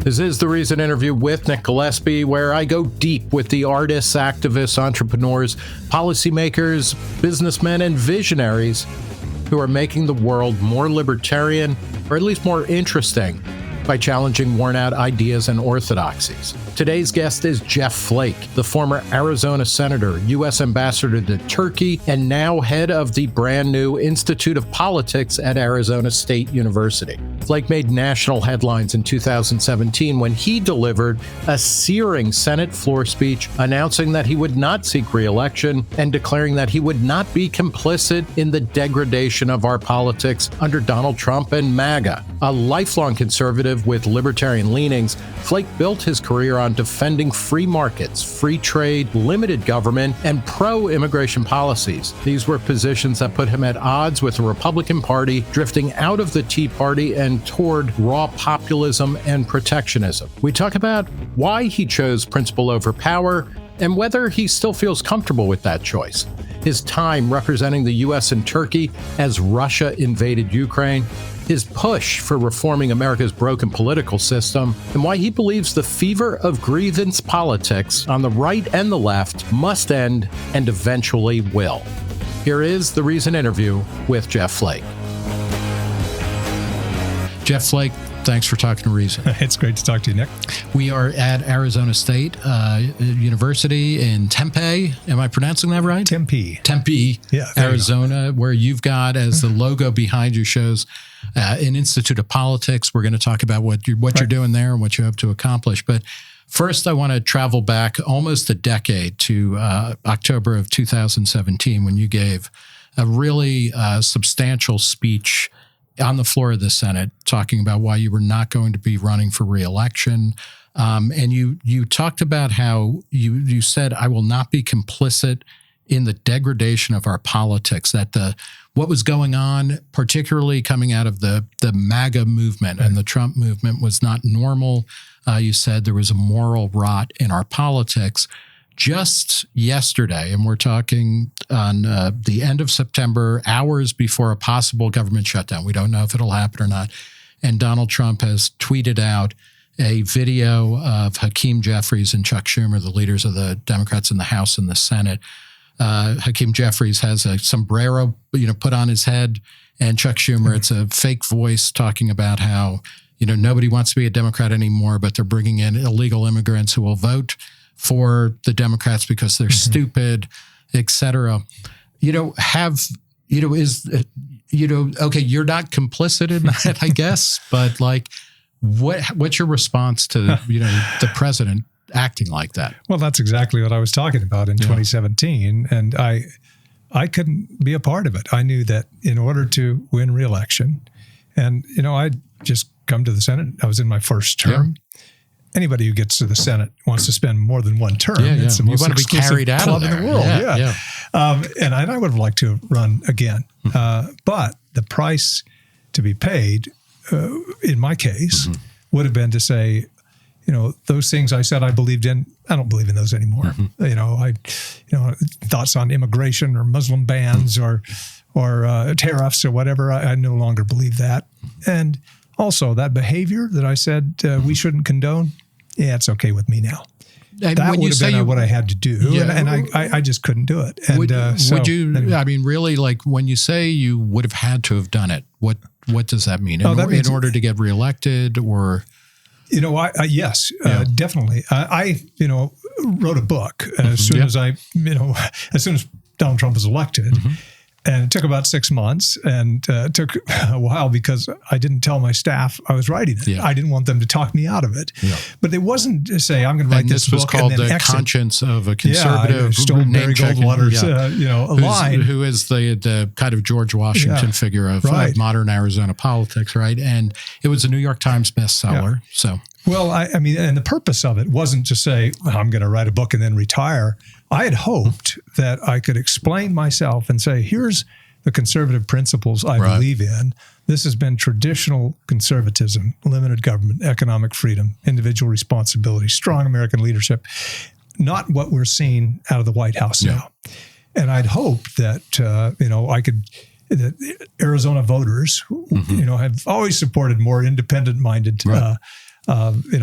This is the Reason interview with Nick Gillespie, where I go deep with the artists, activists, entrepreneurs, policymakers, businessmen, and visionaries who are making the world more libertarian, or at least more interesting, by challenging worn-out ideas and orthodoxies. Today's guest is Jeff Flake, the former Arizona senator, U.S. ambassador to Turkey, and now head of the brand new Institute of Politics at Arizona State University. Flake made national headlines in 2017 when he delivered a searing Senate floor speech announcing that he would not seek re-election and declaring that he would not be complicit in the degradation of our politics under Donald Trump and MAGA. A lifelong conservative with libertarian leanings, Flake built his career on defending free markets, free trade, limited government, and pro-immigration policies. These were positions that put him at odds with the Republican Party, drifting out of the Tea Party and toward raw populism and protectionism. We talk about why he chose principle over power and whether he still feels comfortable with that choice, his time representing the U.S. and Turkey as Russia invaded Ukraine, his push for reforming America's broken political system, and why he believes the fever of grievance politics on the right and the left must end and eventually will. Here is the Reason interview with Jeff Flake. Jeff Flake, thanks for talking to Reason. It's great to talk to you, Nick. We are at Arizona State University in Tempe. Am I pronouncing that right? Tempe, yeah, Arizona, where you've got, as the logo behind you shows, an Institute of Politics. We're going to talk about what you're doing there and what you hope to accomplish. But first, I want to travel back almost a decade to October of 2017, when you gave a really substantial speech on the floor of the Senate, talking about why you were not going to be running for re-election. And you talked about how you said, I will not be complicit in the degradation of our politics, that what was going on, particularly coming out of the MAGA movement and the Trump movement, was not normal. You said there was a moral rot in our politics. Just yesterday, and we're talking on the end of September, hours before a possible government shutdown. We don't know if it'll happen or not. And Donald Trump has tweeted out a video of Hakeem Jeffries and Chuck Schumer, the leaders of the Democrats in the House and the Senate. Hakeem Jeffries has a sombrero, put on his head, and Chuck Schumer, it's a fake voice talking about how, nobody wants to be a Democrat anymore, but they're bringing in illegal immigrants who will vote for the Democrats because they're stupid, et cetera. Okay, you're not complicit in that, I guess, but what's your response to, the president acting like that? Well, that's exactly what I was talking about in 2017. And I couldn't be a part of it. I knew that in order to win re-election, and, I'd just come to the Senate. I was in my first term. Yeah. Anybody who gets to the Senate wants to spend more than one term. It's the most exclusive club in the world. And I would have liked to run again. But the price to be paid, in my case, would have been to say, those things I said I believed in, I don't believe in those anymore. Thoughts on immigration or Muslim bans or tariffs or whatever, I no longer believe that. And also that behavior that I said we shouldn't condone, it's okay with me now. And that would have been what I had to do, and I just couldn't do it. And would you? Anyway. I mean, really, when you say you would have had to have done it, what does that mean? In order to get reelected, or yes, definitely. I wrote a book as soon as Donald Trump was elected. And it took about 6 months, and it took a while because I didn't tell my staff I was writing it. I didn't want them to talk me out of it. But it wasn't to say, I'm going to write this book. This was called The Conscience of a Conservative. Stone Barry Goldwater's line. Who is the kind of George Washington figure of modern Arizona politics, right? And it was a New York Times bestseller. So, well, I mean, and the purpose of it wasn't to say, I'm going to write a book and then retire. I had hoped that I could explain myself and say, here's the conservative principles I believe in. This has been traditional conservatism, limited government, economic freedom, individual responsibility, strong American leadership, not what we're seeing out of the White House now. And I'd hoped that, I could the Arizona voters, have always supported more independent-minded,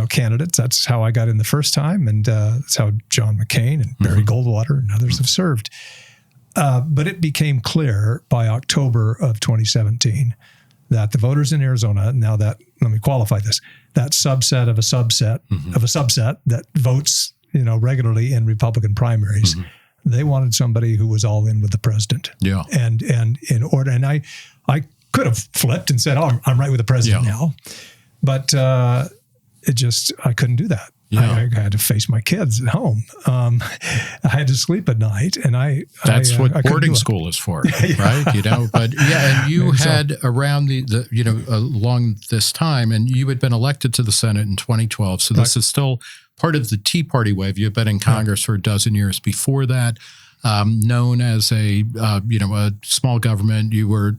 candidates. That's how I got in the first time, and that's how John McCain and Barry Goldwater and others have served. But it became clear by October of 2017 that the voters in Arizona, now that, let me qualify this, that subset of a subset of a subset that votes, regularly in Republican primaries, they wanted somebody who was all in with the president. Yeah. And in order, and I could have flipped and said, oh, I'm right with the president now. But I couldn't do that. Yeah. I had to face my kids at home. I had to sleep at night, and that's what boarding school is for, right? But and you had around the along this time, and you had been elected to the Senate in 2012. So this is still part of the Tea Party wave. You've been in Congress for a dozen years before that. Known as a small government, you were.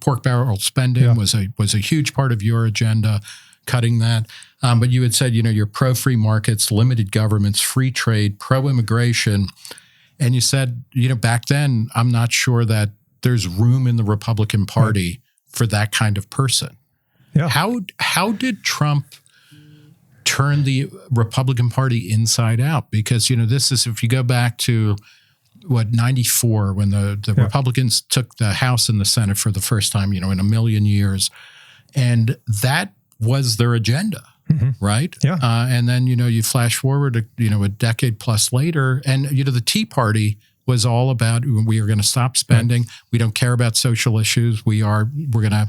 Pork barrel spending was a huge part of your agenda. Cutting that. But you had said, you're pro-free markets, limited governments, free trade, pro-immigration. And you said, back then, I'm not sure that there's room in the Republican Party for that kind of person. Yeah. How did Trump turn the Republican Party inside out? Because, this is, if you go back to, 94, when the Republicans took the House and the Senate for the first time, in a million years. And that was their agenda, right? Yeah. And then, you flash forward, a decade plus later, and, the Tea Party was all about, we are going to stop spending. We don't care about social issues. We're going to,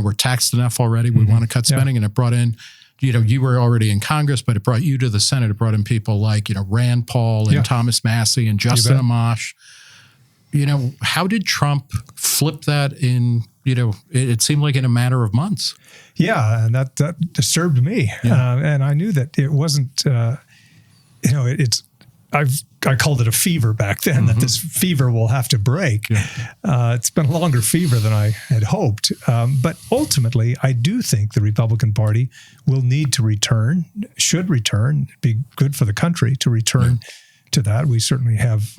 we're taxed enough already. We want to cut spending. And it brought in, you were already in Congress, but it brought you to the Senate. It brought in people like, Rand Paul and Thomas Massey and Justin Amash. How did Trump flip that in, it seemed like in a matter of months? Yeah, and that disturbed me. Yeah. And I knew that it wasn't, I called it a fever back then, that this fever will have to break. Yeah. It's been a longer fever than I had hoped. But ultimately, I do think the Republican Party will need to return, should return, be good for the country to return to that. We certainly have,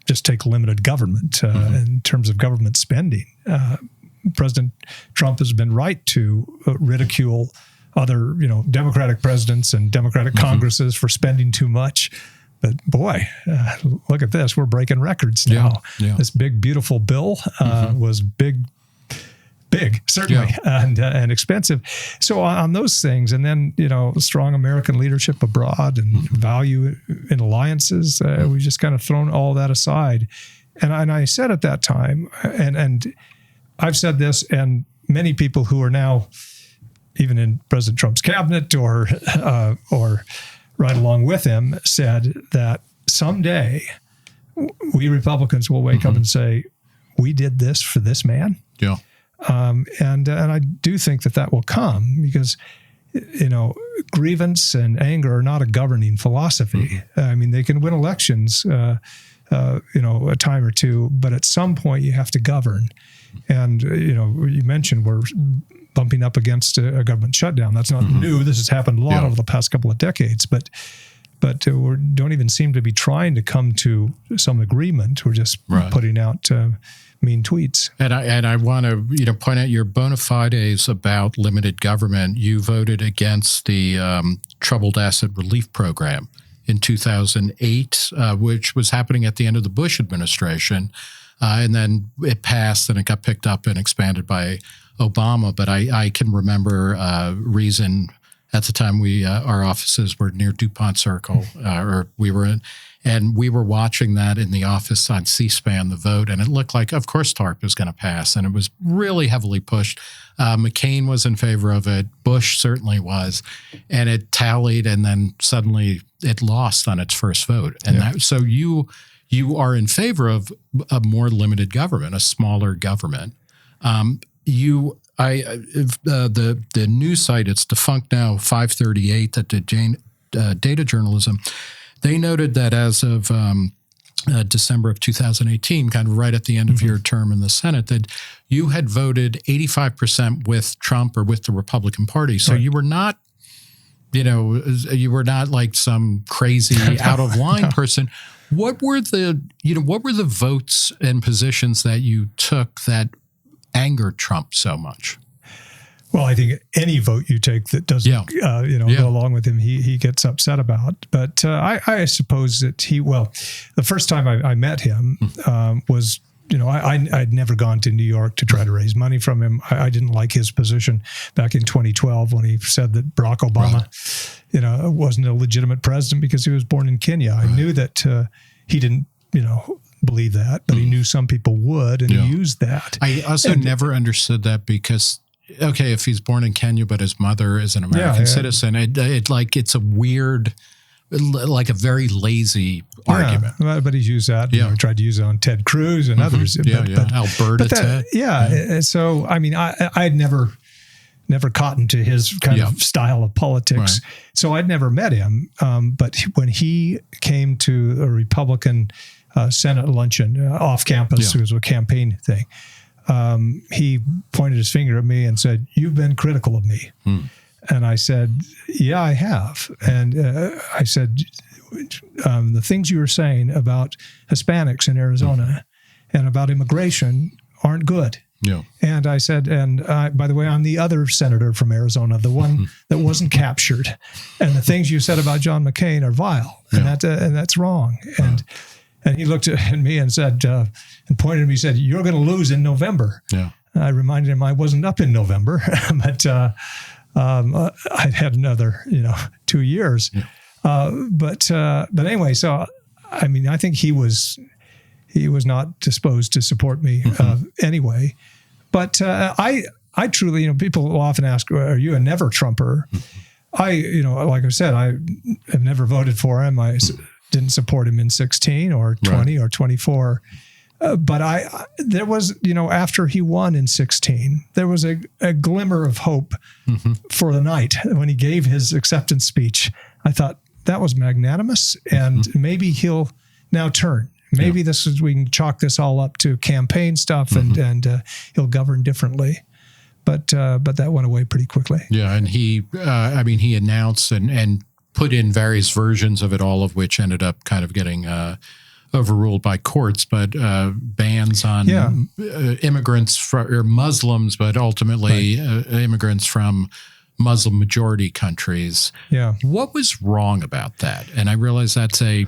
just take limited government in terms of government spending. President Trump has been right to ridicule other, Democratic presidents and Democratic Congresses for spending too much. But boy, look at this. We're breaking records now. Yeah. This big, beautiful bill was big, certainly, and expensive. So on those things, and then, strong American leadership abroad and value in alliances, we've just kind of thrown all that aside. And I said at that time, and I've said this, and many people who are now even in President Trump's cabinet or right along with him said that someday we Republicans will wake up and say, we did this for this man. Yeah. And I do think that will come because, grievance and anger are not a governing philosophy. I mean, they can win elections, a time or two, but at some point you have to govern. And, you mentioned we're bumping up against a government shutdown. That's not new. This has happened a lot over the past couple of decades, but we don't even seem to be trying to come to some agreement. We're just putting out mean tweets. And I want to point out your bona fides about limited government. You voted against the Troubled Asset Relief Program in 2008, which was happening at the end of the Bush administration. And then it passed and it got picked up and expanded by Obama. But I can remember Reason at the time our offices were near DuPont Circle, or we were in, and we were watching that in the office on C-SPAN, the vote, and it looked like, of course, TARP was going to pass, and it was really heavily pushed. McCain was in favor of it. Bush certainly was, and it tallied, and then suddenly it lost on its first vote. And so you are in favor of a more limited government, a smaller government. The news site, it's defunct now, 538, that did data journalism. They noted that as of December of 2018, kind of right at the end of your term in the Senate, that you had voted 85% with Trump or with the Republican Party. So you were not, you were not like some crazy out of line person. What were the votes and positions that you took that angered Trump so much? Well, I think any vote you take that doesn't, go along with him, he gets upset about. But I suppose that the first time I met him was, I'd never gone to New York to try to raise money from him. I didn't like his position back in 2012 when he said that Barack Obama, wasn't a legitimate president because he was born in Kenya. I knew that he didn't, believe that, but he knew some people would, and he used that. I also never understood that because, okay, if he's born in Kenya, but his mother is an American citizen, it's a weird, like a very lazy argument. But he's used that. He tried to use it on Ted Cruz and others. Alberta Ted. So, I mean, I'd never caught into his kind of style of politics. Right. So I'd never met him. But when he came to a Republican Senate luncheon off campus, it was a campaign thing, he pointed his finger at me and said, "You've been critical of me." And I said, "Yeah, I have." And I said, the things you were saying about Hispanics in Arizona and about immigration aren't good. Yeah. And I said, by the way, I'm the other senator from Arizona, the one that wasn't captured. And the things you said about John McCain are vile, and that's wrong. And he looked at me and said, and pointed at me and said, "You're going to lose in November." Yeah. I reminded him I wasn't up in November, but I'd had another, 2 years. Yeah. But anyway, so, I mean, I think he was not disposed to support me anyway. But I truly, people often ask, "Are you a never Trumper?" Like I said, I have never voted for him. I didn't support him in 16 or 20 or 24. But there was, after he won in 16, there was a glimmer of hope for the night when he gave his acceptance speech. I thought that was magnanimous, and maybe he'll now turn. Maybe we can chalk this all up to campaign stuff, and he'll govern differently. But that went away pretty quickly. Yeah, and he announced and put in various versions of it, all of which ended up kind of getting overruled by courts, but bans on immigrants or Muslims, but ultimately immigrants from Muslim majority countries. Yeah. What was wrong about that? And I realize that's a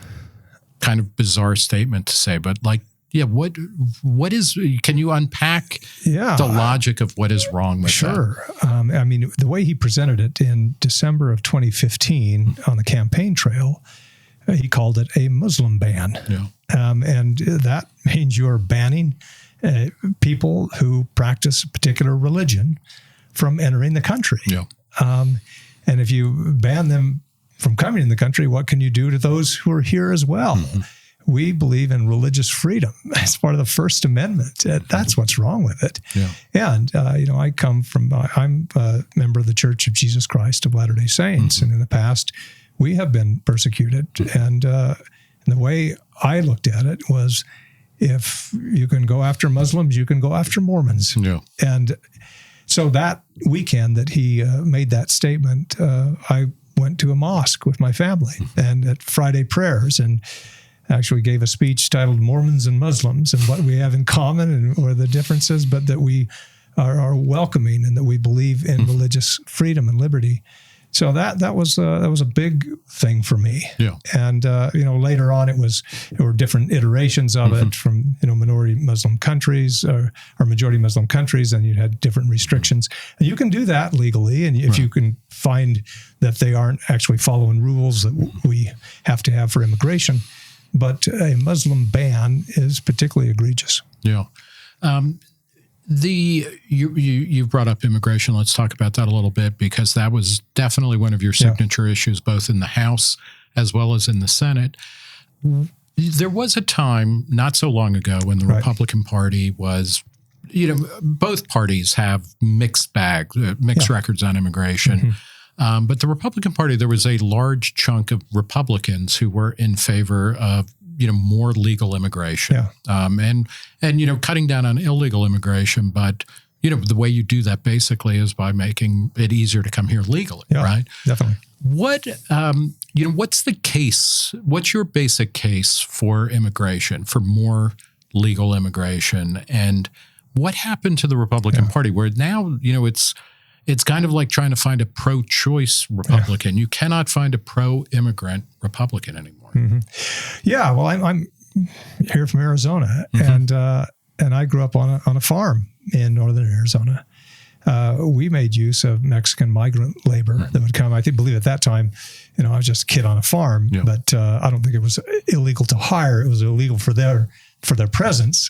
kind of bizarre statement to say, but what is, can you unpack the logic of what is wrong with that? Sure. The way he presented it in December of 2015 on the campaign trail, he called it a Muslim ban. Yeah. And that means you're banning people who practice a particular religion from entering the country. Yeah. And if you ban them from coming in the country, what can you do to those who are here as well? We believe in religious freedom as part of the First Amendment. That's what's wrong with it. Yeah. And, I'm a member of the Church of Jesus Christ of Latter-day Saints. And in the past, we have been persecuted. And the way I looked at it was, if you can go after Muslims, you can go after Mormons. Yeah. And so that weekend that he made that statement, I went to a mosque with my family and at Friday prayers, and actually gave a speech titled "Mormons and Muslims and What We Have in Common and What Are the Differences," but that we are welcoming and that we believe in religious freedom and liberty. So that was a big thing for me. Yeah. And later on there were different iterations of it from minority Muslim countries or majority Muslim countries, and you had different restrictions. And you can do that legally, and if you can find that they aren't actually following rules that we have to have for immigration. But a Muslim ban is particularly egregious. Yeah. You brought up immigration. Let's talk about that a little bit, because that was definitely one of your signature issues, both in the House as well as in the Senate. There was a time not so long ago when the Republican Party was, both parties have mixed records on immigration. But the Republican Party, there was a large chunk of Republicans who were in favor of, more legal immigration, and cutting down on illegal immigration. But, the way you do that basically is by making it easier to come here legally, right? Definitely. what's the case? What's your basic case for immigration, for more legal immigration? And what happened to the Republican Party where now, it's kind of like trying to find a pro-choice Republican. You cannot find a pro-immigrant Republican anymore. Yeah, well, I'm here from Arizona, and I grew up on a farm in northern Arizona. We made use of Mexican migrant labor that would come. I believe at that time, I was just a kid on a farm, but I don't think it was illegal to hire. It was illegal for their presence.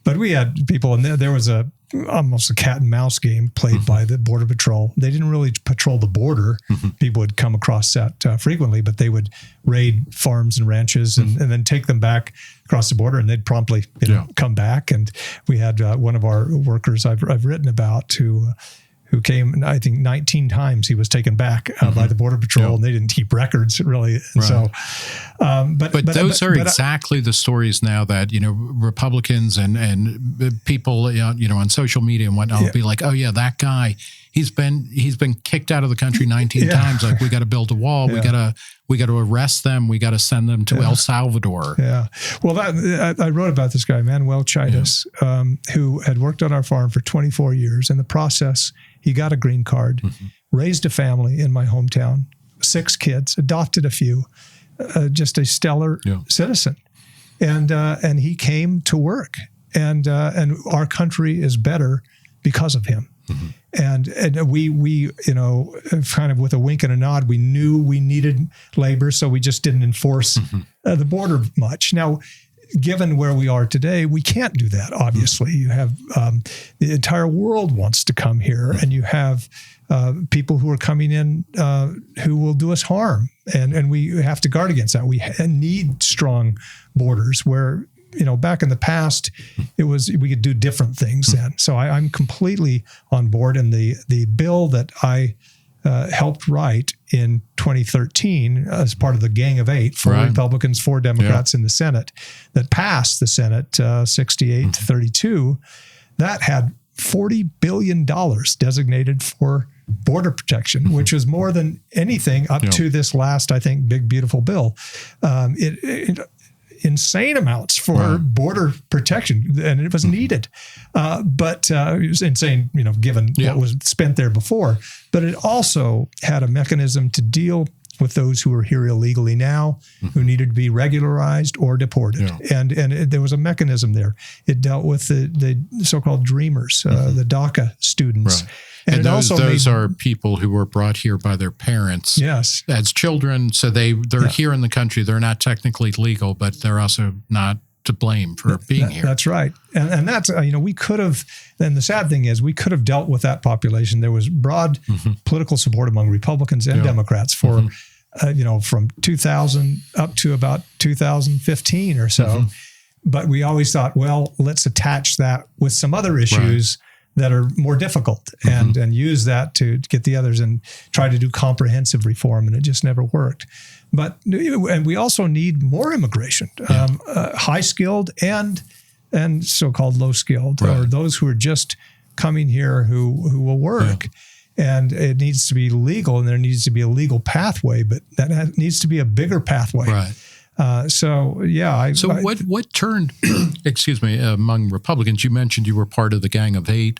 But we had people, and there was almost a cat and mouse game played by the Border Patrol. They didn't really patrol the border. People would come across that frequently, but they would raid farms and ranches and then take them back across the border, and they'd promptly come back. And we had one of our workers I've written about who came, I think 19 times he was taken back by the Border Patrol, and they didn't keep records really. And so, but those are exactly the stories now that, Republicans and people, on social media and whatnot will be like, oh yeah, that guy, he's been kicked out of the country 19 times. Like, we got to build a wall. We got to arrest them. We got to send them to El Salvador. Yeah. Well, I wrote about this guy, Manuel Chidas, who had worked on our farm for 24 years. In the process, he got a green card, raised a family in my hometown, 6 kids, adopted a few, just a stellar citizen. And he came to work, and our country is better because of him. And we kind of with a wink and a nod, we knew we needed labor, so we just didn't enforce the border much. Now, given where we are today, we can't do that, obviously. You have the entire world wants to come here, and you have people who are coming in who will do us harm, and we have to guard against that. We need strong borders where, back in the past, we could do different things then. So I'm completely on board. And the bill that I helped write in 2013 as part of the Gang of 8, 4 Republicans, 4 Democrats in the Senate, that passed the Senate 68 to 32, that had $40 billion designated for border protection, which was more than anything up to this last, I think, big, beautiful bill. Insane amounts for border protection, and it was needed. But it was insane, given what was spent there before. But it also had a mechanism to deal with those who are here illegally now, who needed to be regularized or deported. And there was a mechanism there. It dealt with the so-called dreamers, the DACA students. And those are people who were brought here by their parents as children. So they're here in the country. They're not technically legal, but they're also not to blame for being here. That's right. And that's, we could have, and the sad thing is we could have dealt with that population. There was broad political support among Republicans and Democrats for, from 2000 up to about 2015 or so. But we always thought, well, let's attach that with some other issues that are more difficult and use that to get the others and try to do comprehensive reform. And it just never worked. And we also need more immigration, high skilled and so-called low skilled, or those who are just coming here who will work. And it needs to be legal, and there needs to be a legal pathway, but that needs to be a bigger pathway. What turned, excuse me, among Republicans? You mentioned you were part of the Gang of 8.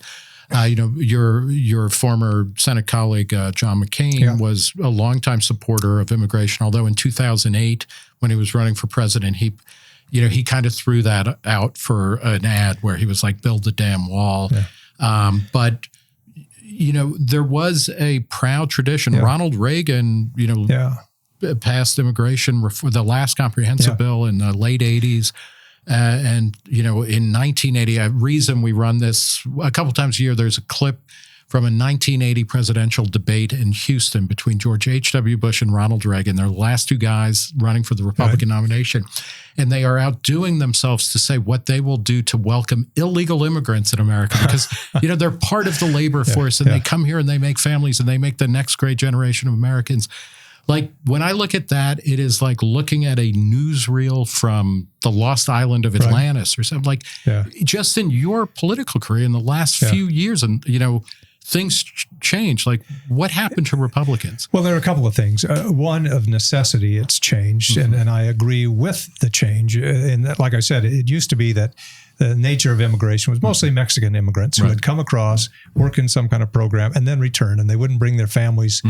Your former Senate colleague John McCain was a longtime supporter of immigration. Although in 2008, when he was running for president, he kind of threw that out for an ad where he was like, "Build the damn wall." But there was a proud tradition. Ronald Reagan, passed immigration for the last comprehensive bill in the late 80s. And, in 1980, a reason we run this a couple times a year, there's a clip from a 1980 presidential debate in Houston between George H.W. Bush and Ronald Reagan. They're the last 2 guys running for the Republican nomination. And they are outdoing themselves to say what they will do to welcome illegal immigrants in America because, they're part of the labor force and they come here and they make families and they make the next great generation of Americans. Like, when I look at that, it is like looking at a newsreel from the Lost Island of Atlantis or something. Like, just in your political career in the last few years, and, things change. Like, what happened to Republicans? Well, there are a couple of things. One, of necessity, it's changed, and I agree with the change. And that, like I said, it used to be that the nature of immigration was mostly Mexican immigrants who had come across, work in some kind of program, and then return, and they wouldn't bring their families.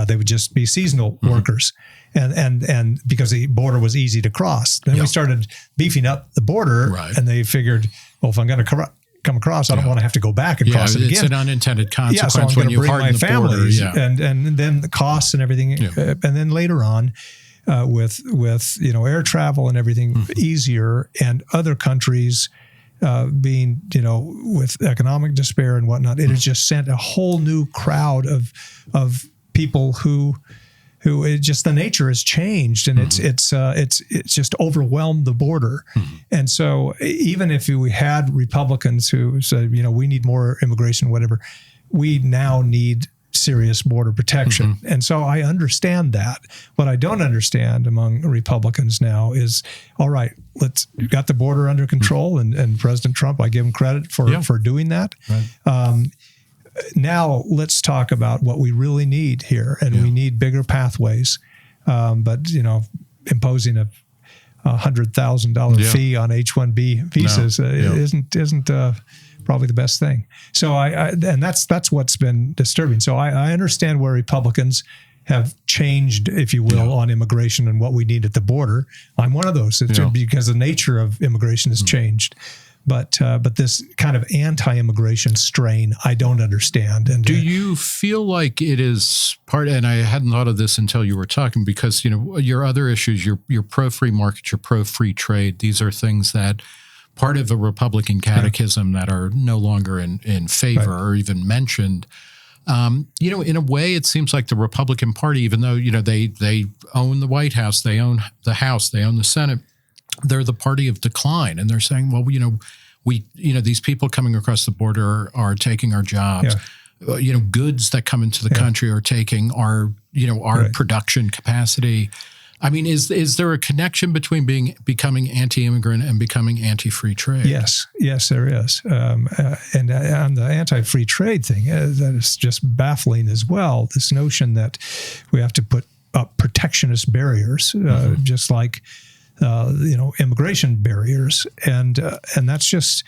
They would just be seasonal workers, and because the border was easy to cross. Then we started beefing up the border, and they figured, well, if I'm going to come across, I don't want to have to cross it again. It's an unintended consequence so I'm when you bring harden my the families, border. and then the costs and everything, and then later on, with air travel and everything easier, and other countries being with economic despair and whatnot, it has just sent a whole new crowd of people who just the nature has changed, and it's just overwhelmed the border. And so even if we had Republicans who said, we need more immigration, whatever, we now need serious border protection. And so I understand that. What I don't understand among Republicans now is, all right, we got the border under control, and President Trump, I give him credit for doing that. Right. Now let's talk about what we really need here, and we need bigger pathways. But imposing a $100,000 fee on H-1B visas isn't probably the best thing. So and that's what's been disturbing. So I understand where Republicans have changed, if you will, on immigration and what we need at the border. I'm one of those because the nature of immigration has changed. But this kind of anti-immigration strain, I don't understand. And do you feel like it is part? And I hadn't thought of this until you were talking, because your other issues, you're pro-free market, you're pro-free trade. These are things that part of the Republican catechism that are no longer in favor or even mentioned. In a way, it seems like the Republican Party, even though they own the White House, they own the House, they own the Senate, they're the party of decline, and they're saying, well, these people coming across the border are taking our jobs. Goods that come into the country are taking our production capacity. I mean, is there a connection between becoming anti-immigrant and becoming anti-free trade? Yes, there is. And on the anti-free trade thing, that is just baffling as well. This notion that we have to put up protectionist barriers, just like immigration barriers, and that's just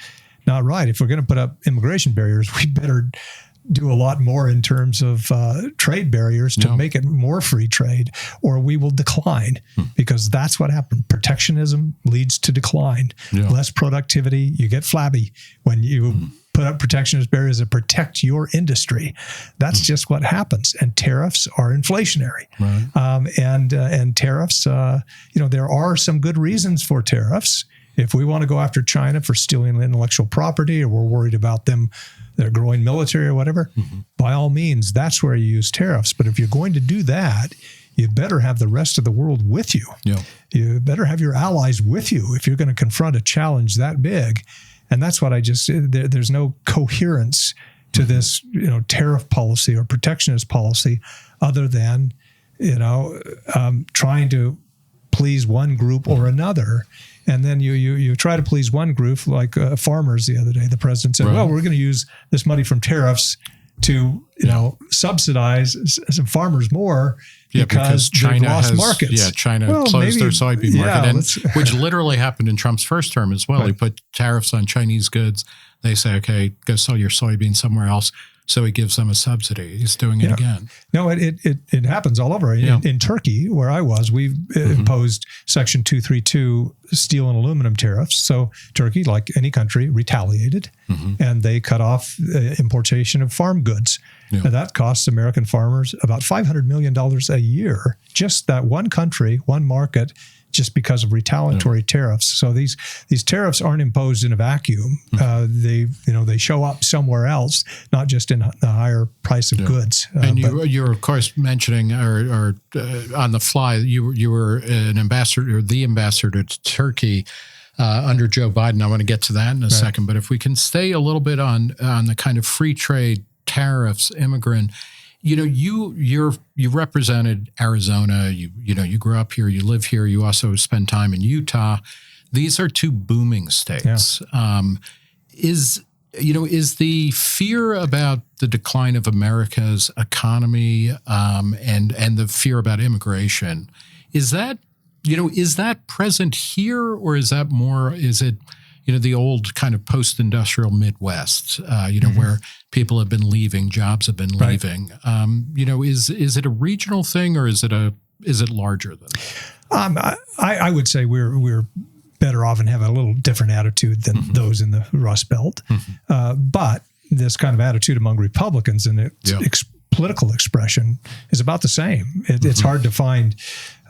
not right. If we're going to put up immigration barriers, we better do a lot more in terms of trade barriers to make it more free trade, or we will decline, because that's what happened. Protectionism leads to decline. Less productivity, you get flabby when you put up protectionist barriers that protect your industry. That's just what happens. And tariffs are inflationary. Right. And tariffs, there are some good reasons for tariffs. If we want to go after China for stealing intellectual property, or we're worried about their growing military or whatever, by all means, that's where you use tariffs. But if you're going to do that, you better have the rest of the world with you. You better have your allies with you if you're going to confront a challenge that big. And that's what there's no coherence to this, tariff policy or protectionist policy, other than, trying to please one group or another. And then you try to please one group, like farmers the other day. The president said, well, we're going to use this money from tariffs to, subsidize some farmers more because China lost markets. Yeah, China closed their soybean market, which literally happened in Trump's first term as well. He put tariffs on Chinese goods. They say, okay, go sell your soybeans somewhere else. So he gives them a subsidy. He's doing it again. No, it happens all over. In Turkey, where I was, we imposed Section 232 steel and aluminum tariffs. So Turkey, like any country, retaliated, and they cut off importation of farm goods. And that costs American farmers about $500 million a year. Just that one country, one market, just because of retaliatory tariffs. So these tariffs aren't imposed in a vacuum. They show up somewhere else, not just in the higher price of goods. And you're of course mentioning, or on the fly, you were an ambassador, or the ambassador to Turkey under Joe Biden. I want to get to that in a second, but if we can stay a little bit on the kind of free trade, tariffs, immigrant. You represented Arizona. You grew up here. You live here. You also spend time in Utah. These are two booming states. is the fear about the decline of America's economy and the fear about immigration, is that present here, or is that more, is it, the old kind of post-industrial Midwest, where people have been leaving, jobs have been leaving. Is it a regional thing, or is it larger than that? I would say we're better off and have a little different attitude than those in the Rust Belt. But this kind of attitude among Republicans and its political expression is about the same. It's hard to find,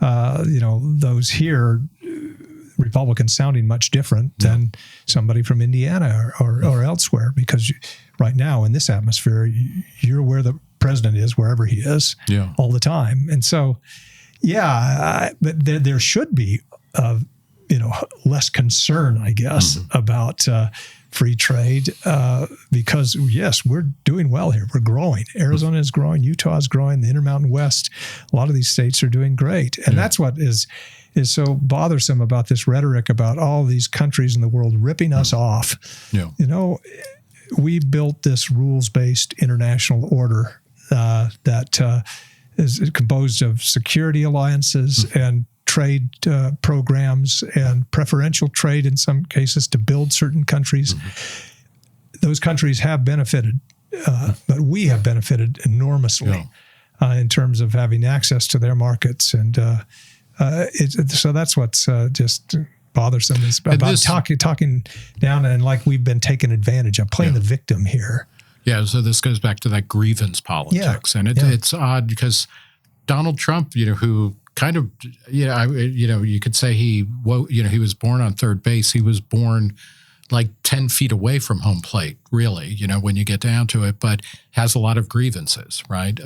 those here, Republicans sounding much different than somebody from Indiana or elsewhere, because right now in this atmosphere, you're where the president is, wherever he is, all the time. And so, but there should be, less concern, I guess, about free trade, because yes, we're doing well here. We're growing. Arizona is growing. Utah is growing. The Intermountain West, a lot of these states are doing great. And that's what is so bothersome about this rhetoric about all these countries in the world ripping us off. We built this rules-based international order that is composed of security alliances and trade programs and preferential trade in some cases to build certain countries. Those countries have benefited, but we have benefited enormously in terms of having access to their markets. And so that's what's just bothersome, is about talking down and like we've been taken advantage of, playing the victim here. Yeah, so this goes back to that grievance politics. And it's odd because Donald Trump, who kind of, you could say he was born on third base. He was born like 10 feet away from home plate, really, when you get down to it, but has a lot of grievances, right?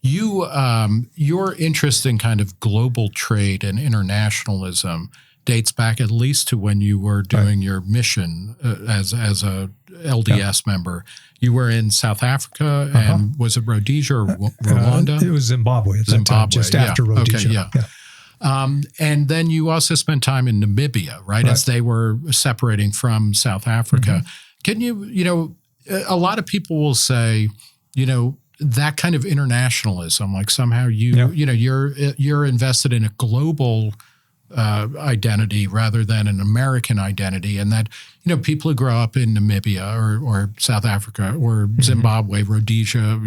Your interest in kind of global trade and internationalism dates back at least to when you were doing your mission as a LDS member. You were in South Africa, and was it Rhodesia or Rwanda? It was Zimbabwe at that time, just after Rhodesia. Okay, and then you also spent time in Namibia, right? As they were separating from South Africa. Can you, a lot of people will say, that kind of internationalism, like somehow you're invested in a global identity rather than an American identity, and that people who grow up in Namibia or South Africa or Zimbabwe, Rhodesia,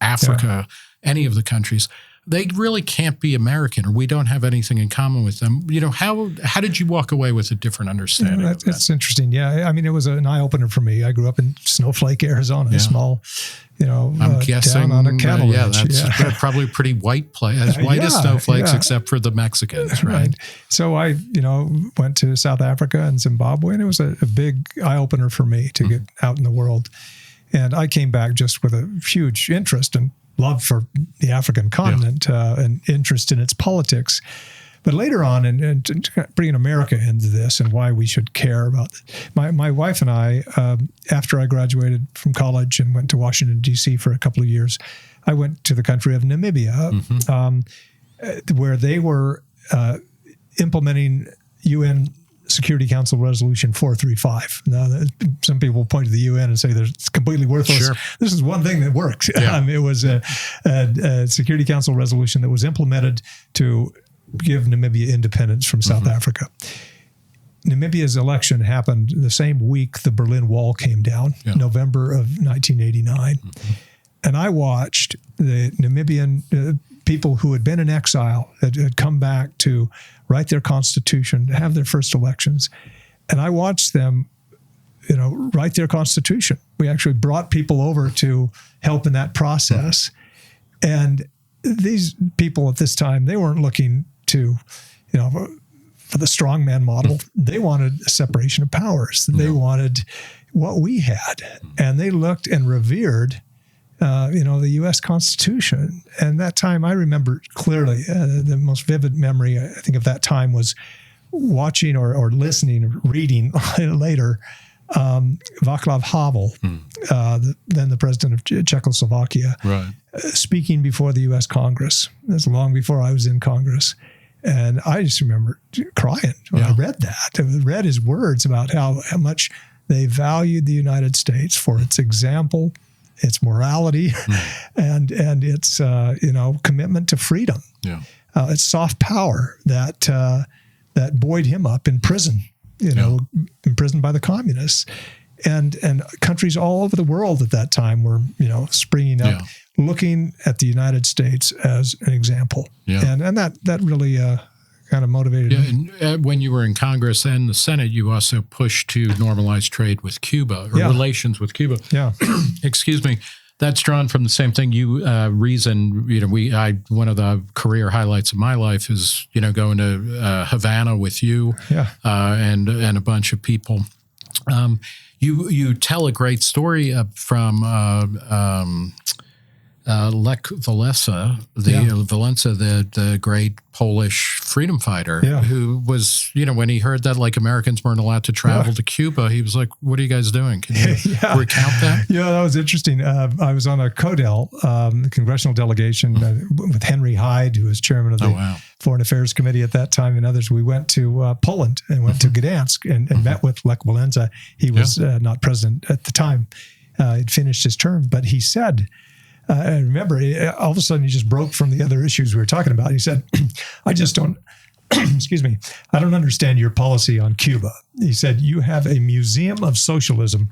Africa, any of the countries, they really can't be American, or we don't have anything in common with them. How did you walk away with a different understanding? That's interesting. Yeah, I mean, it was an eye opener for me. I grew up in Snowflake, Arizona, a small, I'm guessing, down on a cattle ranch. That's probably a pretty white place, as white as snowflakes, except for the Mexicans, right? So I, went to South Africa and Zimbabwe, and it was a big eye opener for me to get out in the world. And I came back just with a huge interest and love for the African continent and interest in its politics. But later on, and bringing America into this and why we should care about my wife and I, after I graduated from college and went to Washington, D.C. for a couple of years, I went to the country of Namibia, where they were implementing UN Security Council Resolution 435. Now, some people point to the UN and say it's completely worthless. Sure. This is one thing that works. It was a Security Council resolution that was implemented to give Namibia independence from South Africa. Namibia's election happened the same week the Berlin Wall came down, November of 1989. And I watched the Namibian people who had been in exile, had come back to write their constitution, to have their first elections. And I watched them, write their constitution. We actually brought people over to help in that process. And these people at this time, they weren't looking to, for the strongman model. They wanted a separation of powers. They wanted what we had. And they looked and revered the U.S. Constitution. And that time, I remember clearly, the most vivid memory, I think, of that time was watching or listening, or reading later, Václav Havel, then the president of Czechoslovakia, speaking before the U.S. Congress. This was long before I was in Congress. And I just remember crying when I read that. I read his words about how much They valued the United States for its example, its morality, and its commitment to freedom. Yeah. It's soft power that buoyed him up in prison, imprisoned by the communists. And countries all over the world at that time were, springing up, looking at the United States as an example. Yeah. And that really kind of motivated me. And when you were in Congress and the Senate, you also pushed to normalize trade with Cuba, or relations with Cuba. Yeah. Excuse me. That's drawn from the same thing. You reason, one of the career highlights of my life is, going to Havana with you and a bunch of people. You tell a great story from Lech Walesa, the great Polish freedom fighter, who was, when he heard that Americans weren't allowed to travel to Cuba, he was like, "What are you guys doing? Can you recount that?" Yeah, that was interesting. I was on a CODEL, congressional delegation, with Henry Hyde, who was chairman of the Foreign Affairs Committee at that time, and others. We went to Poland and went to Gdansk and met with Lech Walesa. He was not president at the time. He'd finished his term, but he said, I remember, all of a sudden he just broke from the other issues we were talking about. He said, "I just don't, excuse me, I don't understand your policy on Cuba." He said, "You have a museum of socialism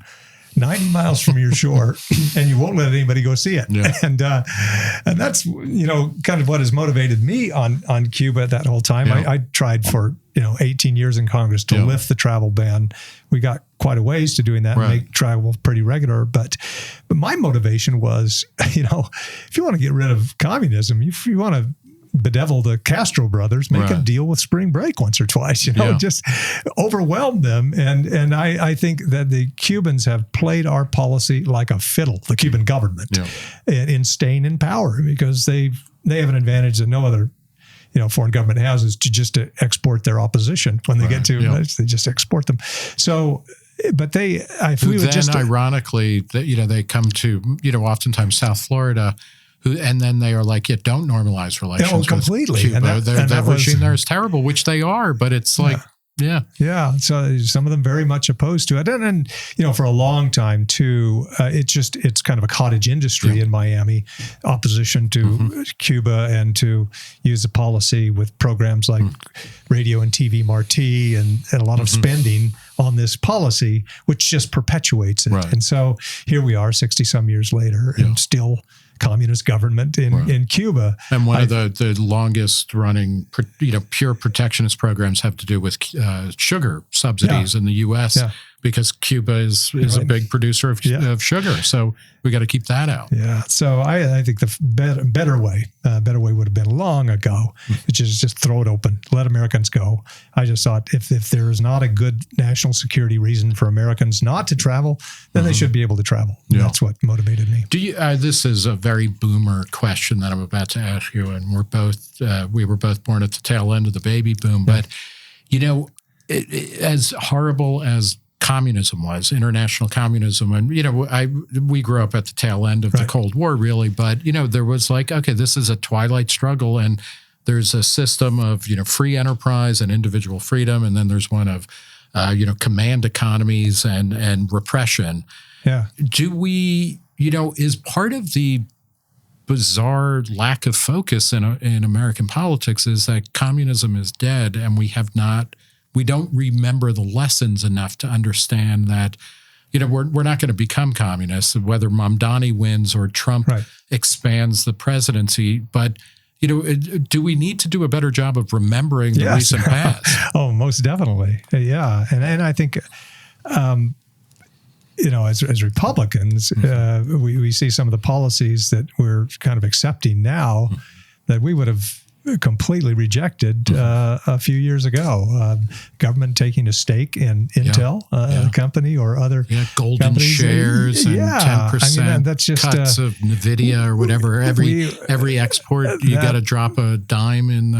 90 miles from your shore, and you won't let anybody go see it." Yeah. And that's, kind of what has motivated me on Cuba that whole time. Yeah. I tried for, 18 years in Congress to lift the travel ban. We got quite a ways to doing that and make travel pretty regular. But my motivation was, if you want to get rid of communism, if you want to bedevil the Castro brothers, make a deal with spring break once or twice, just overwhelm them. And I think that the Cubans have played our policy like a fiddle, the Cuban government, in staying in power, because they have an advantage that no other foreign government has, is to export their opposition. When they get to, they just export them. So, but ironically, they come to, oftentimes South Florida, and then they are like, don't normalize relations completely. with Cuba. That regime there is terrible, which they are, but it's Yeah. So some of them very much opposed to it. And for a long time too, it's kind of a cottage industry in Miami, opposition to Cuba, and to use the policy with programs like Radio and TV Marti and a lot of spending on this policy, which just perpetuates it. Right. And so here we are 60 some years later and still communist government in Cuba. And one of the longest running, pure protectionist programs have to do with sugar subsidies in the U.S. Because Cuba is a big producer of sugar. So we got to keep that out. Yeah. So I think the better way would have been long ago, which is just throw it open, let Americans go. I just thought if there is not a good national security reason for Americans not to travel, then they should be able to travel. Yeah. That's what motivated me. Do you? This is a very boomer question that I'm about to ask you, and we were both born at the tail end of the baby boom. But as horrible as communism was, international communism, and we grew up at the tail end of the Cold War, really. But there was this is a twilight struggle, and there's a system of free enterprise and individual freedom, and then there's one of command economies and repression. Yeah. Do we is part of the bizarre lack of focus in American politics is that communism is dead, and we don't remember the lessons enough to understand that, we're not going to become communists, whether Mamdani wins or Trump expands the presidency. But, do we need to do a better job of remembering the recent past? Oh, most definitely. Yeah. And I think, as Republicans, we see some of the policies that we're kind of accepting now that we would have completely rejected a few years ago. Government taking a stake in Intel, a company, or other golden companies. shares and 10% that's just, cuts of NVIDIA or whatever. Every export, you got to drop a dime in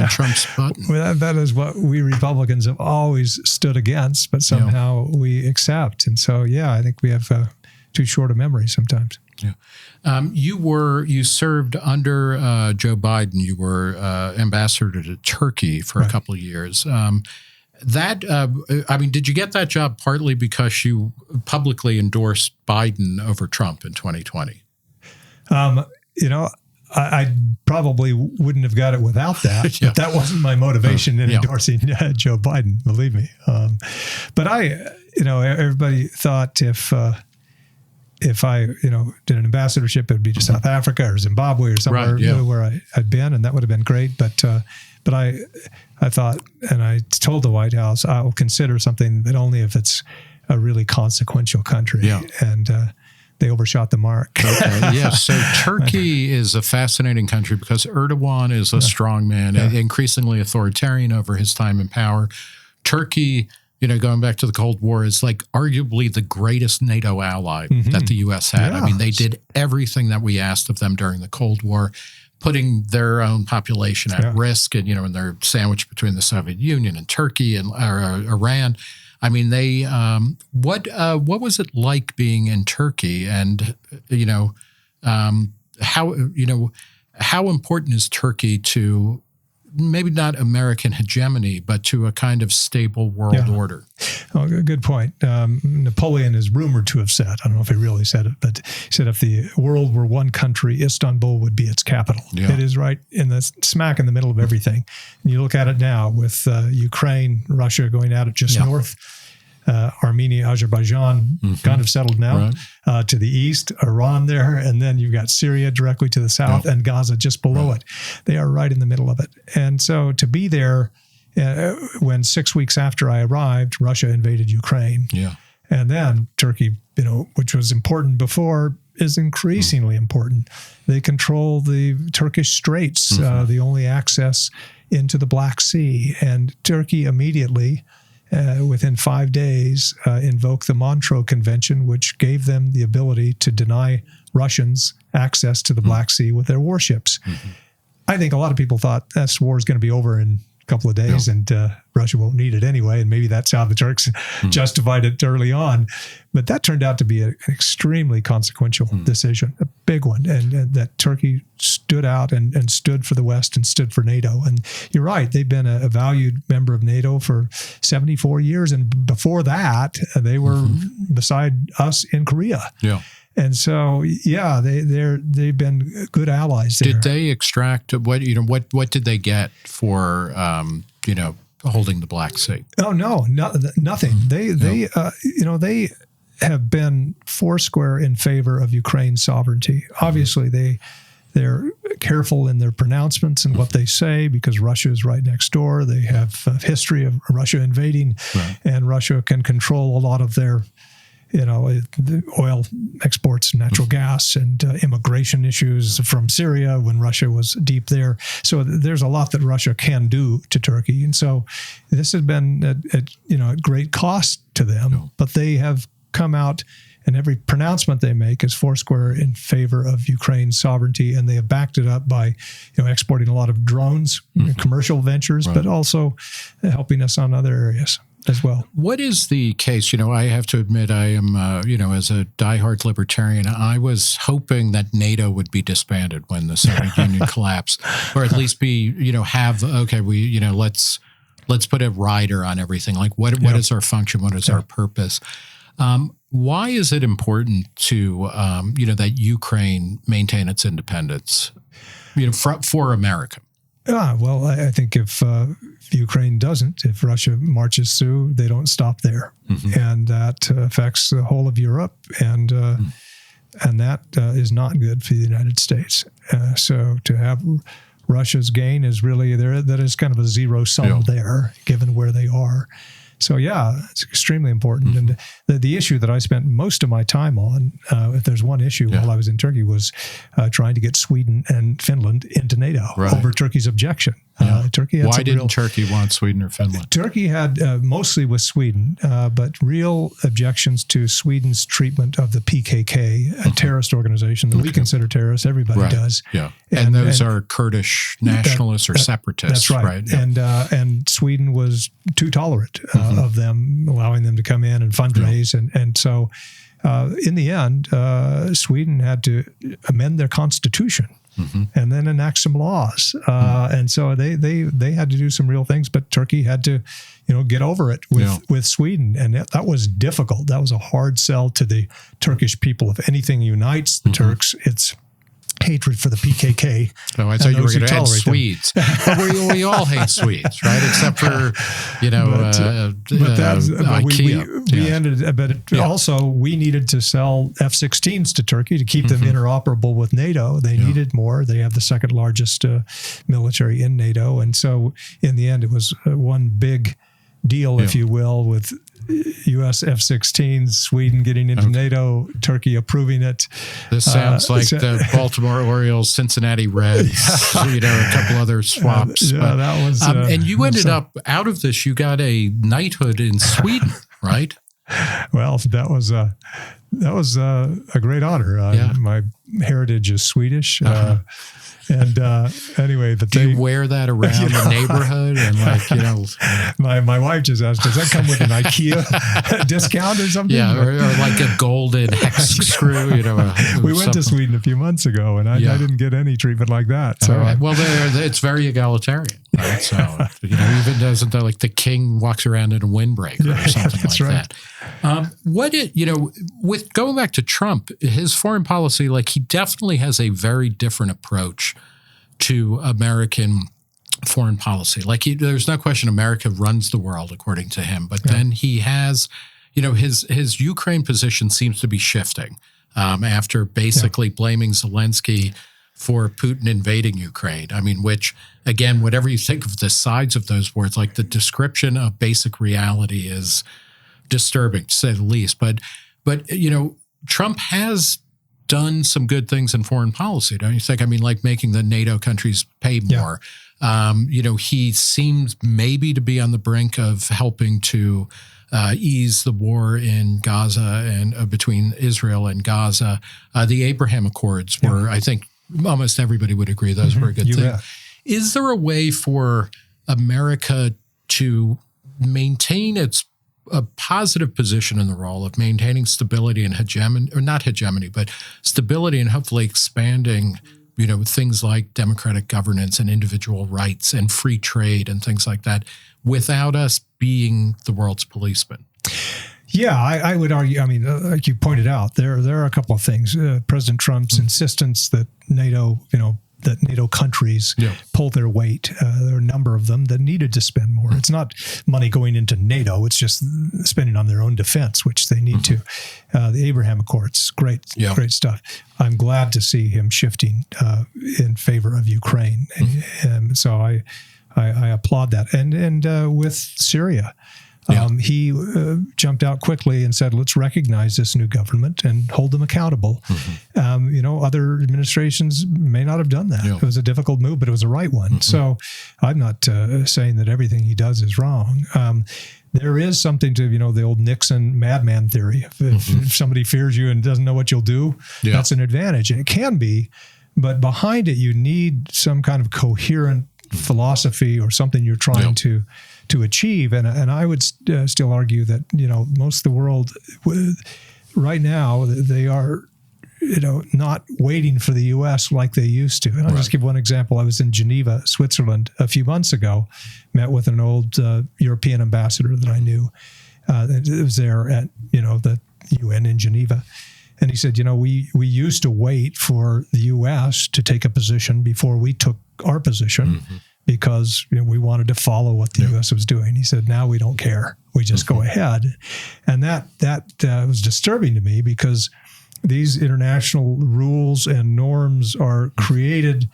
Trump's button. Well, that is what we Republicans have always stood against, but somehow we accept. And so, I think we have too short a memory sometimes. Yeah. You served under Joe Biden. You were ambassador to Turkey for a couple of years. did you get that job partly because you publicly endorsed Biden over Trump in 2020, I probably wouldn't have got it without that, but that wasn't my motivation in endorsing Joe Biden, believe me. But everybody thought if I, did an ambassadorship, it would be to South Africa or Zimbabwe or somewhere where I'd been, and that would have been great. But I thought, and I told the White House, I will consider something, but only if it's a really consequential country. Yeah. And they overshot the mark. Okay. Yeah. So Turkey is a fascinating country because Erdogan is a strong man, increasingly authoritarian over his time in power. Turkey, going back to the Cold War, is like arguably the greatest NATO ally that the U.S. had. Yeah. I mean, they did everything that we asked of them during the Cold War, putting their own population at risk, and and they're sandwiched between the Soviet Union and Turkey and Iran. I mean, they what was it like being in Turkey, and how important is Turkey to maybe not American hegemony, but to a kind of stable world order? Oh, good point. Napoleon is rumored to have said, I don't know if he really said it, but he said if the world were one country, Istanbul would be its capital. Yeah. It is right smack in the middle of everything. And you look at it now with Ukraine, Russia going at it just north, Armenia, Azerbaijan kind of settled now, to the east, Iran there, and then you've got Syria directly to the south and Gaza just below it. They are right in the middle of it. And so to be there when 6 weeks after I arrived, Russia invaded Ukraine. Yeah. And then Turkey, which was important before, is increasingly important. They control the Turkish Straits, the only access into the Black Sea. And Turkey immediately, within 5 days, invoked the Montreux Convention, which gave them the ability to deny Russians access to the Black Sea with their warships. I think a lot of people thought this war is going to be over in a couple of days and Russia won't need it anyway, and maybe that's how the Turks justified it early on. But that turned out to be an extremely consequential decision, a big one, and that Turkey stood out and stood for the West and stood for NATO. And you're right, they've been a valued member of NATO for 74 years, and before that, they were beside us in Korea. Yeah. And so, they've been good allies there. Did they extract what did they get for holding the Black Sea? Oh no, nothing. They have been foursquare in favor of Ukraine's sovereignty. Obviously, they're careful in their pronouncements and what they say because Russia is right next door. They have a history of Russia invading, and Russia can control a lot of their the oil exports, natural gas, and immigration issues from Syria when Russia was deep there. So there's a lot that Russia can do to Turkey. And so this has been at great cost to them, but they have come out, and every pronouncement they make is foursquare in favor of Ukraine's sovereignty, and they have backed it up by exporting a lot of drones, commercial ventures, but also helping us on other areas as well. What is the case? I have to admit, I am, as a diehard libertarian, I was hoping that NATO would be disbanded when the Soviet Union collapsed, or at least be, let's put a rider on everything. Like, what is our function? What is our purpose? Why is it important to, that Ukraine maintain its independence, for America? Well, I think if Ukraine doesn't, if Russia marches through, they don't stop there. And that affects the whole of Europe, and that is not good for the United States. So to have Russia's gain is really there, that is kind of a zero sum there, given where they are. So it's extremely important. And the issue that I spent most of my time on, if there's one issue while I was in Turkey, was trying to get Sweden and Finland into NATO over Turkey's objection. Turkey had Why didn't Turkey want Sweden or Finland? Turkey had mostly with Sweden, but real objections to Sweden's treatment of the PKK, a terrorist organization that we consider terrorist. Everybody does. Yeah, and those are Kurdish nationalists or separatists. That's right. Yeah. And Sweden was too tolerant of them, allowing them to come in and fundraise. And so in the end, Sweden had to amend their constitution and then enact some laws. And so they had to do some real things, but Turkey had to, get over it with Sweden. And that was difficult. That was a hard sell to the Turkish people. If anything unites the Turks, it's hatred for the PKK. Oh, I thought you were going to add Swedes. But we all hate Swedes, right? Except for, IKEA. We ended, but also we needed to sell F-16s to Turkey to keep them interoperable with NATO. They needed more. They have the second largest military in NATO. And so in the end, it was one big deal, if you will, with U.S. F-16s, Sweden getting into NATO, Turkey approving it. This sounds like the Baltimore Orioles, Cincinnati Reds, a couple other swaps. That was. And you ended up out of this. You got a knighthood in Sweden, right? Well, that was a great honor. My heritage is Swedish. And anyway, but do you wear that around the neighborhood? And my wife just asked, does that come with an IKEA discount or something? Yeah, or like a golden hex screw. We went to Sweden a few months ago, and I didn't get any treatment like that. So, well, it's very egalitarian. Right? So even doesn't like the king walks around in a windbreaker or something like that. With going back to Trump, his foreign policy, he definitely has a very different approach to American foreign policy. There's no question America runs the world according to him, but then he has, his Ukraine position seems to be shifting after basically blaming Zelensky for Putin invading Ukraine. I mean, which, again, whatever you think of the sides of those words, the description of basic reality is disturbing, to say the least. But Trump has done some good things in foreign policy, don't you think? I mean, making the NATO countries pay more. He seems maybe to be on the brink of helping to ease the war in Gaza and between Israel and Gaza. The Abraham Accords were, I think, almost everybody would agree those were a good thing. Is there a way for America to maintain a positive position in the role of maintaining stability and hegemony, or not hegemony, but stability and hopefully expanding, things like democratic governance and individual rights and free trade and things like that without us being the world's policeman? Yeah, I would argue, like you pointed out, there are a couple of things. President Trump's insistence that NATO countries pull their weight. There are a number of them that needed to spend more. It's not money going into NATO. It's just spending on their own defense, which they need to. The Abraham Accords, great stuff. I'm glad to see him shifting in favor of Ukraine. And so I applaud that. And with Syria, he jumped out quickly and said, let's recognize this new government and hold them accountable. Other administrations may not have done that. It was a difficult move, but it was the right one. So I'm not saying that everything he does is wrong. There is something to, the old Nixon madman theory. If somebody fears you and doesn't know what you'll do, that's an advantage. And it can be, but behind it, you need some kind of coherent philosophy or something you're trying to achieve. And I would still argue that, most of the world right now, they are, not waiting for the U.S. like they used to. And I'll just give one example. I was in Geneva, Switzerland a few months ago, met with an old European ambassador that I knew. It was there at, the UN in Geneva. And he said, we used to wait for the U.S. to take a position before we took our position because we wanted to follow what the U.S. was doing. He said, now we don't care. We just go ahead. And that was disturbing to me because these international rules and norms are created